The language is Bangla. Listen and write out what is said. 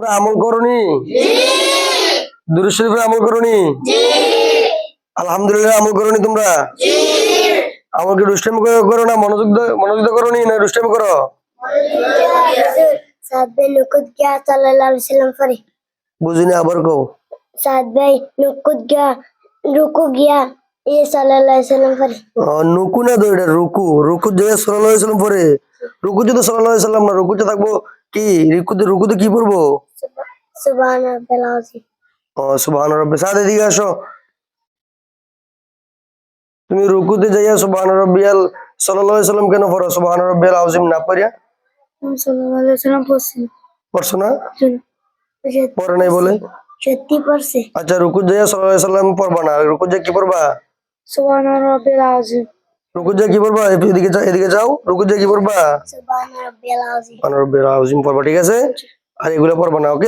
তোমরা আমল করনি? দুরূদ শরীফে আমল করনি? আলহামদুলিল্লাহ আমল করনি তোমরা? আমল কি দুষ্টামি করো না মনোযোগ করনি না দুষ্টামি করো? साथ भाई नुकुद गया सल्लल्लाहु अलैहि वसल्लम फरी বুঝিনি, আবার কও। साथ भाई नुकुद गया रुकू गया ये सल्लल्लाहु अलैहि वसल्लम फरी নুকু না তো, এটা রুকু। রুকু যে সাল্লাল্লাহু আলাইহি সাল্লাম পরে, রুকু যদি সাল্লাল্লাহু আলাইহি সাল্লাম না, রুকুতে থাকবো কি? রুকুতে কি পড়বো? सुभान रब्बिल आज़ीम সুবহান রাব্বি। সাথে এদিকে আসো। তুমি রুকুতে যাইয়া সুবহান রাব্বিয়াল সাল্লাল্লাহু আলাইহি সাল্লাম কেন পড়ো? সুবহান রাব্বিয়াল আযীম না পড়িয়া? हम सल्लल्लाहु अलैहि वसल्लम পড়ছো না? मुझे পড়ে নাই বলে? शक्ति पर से আচ্ছা, রুকু যাইয়া সাল্লাল্লাহু আলাইহি সাল্লাম পড়বা না, রুকু যাইয়া কি পড়বা? सुभान रब्बिल आज़ीम রুকু যাইয়া কি পড়বা? এদিকে যাও। রুকু যাইয়া কি পড়বা? सुभान रब्बिल आज़ीम সুবহান রাব্বিয়াল আযীম পড়বা, ঠিক আছে? আর এগুলো পড়বা না, ওকে?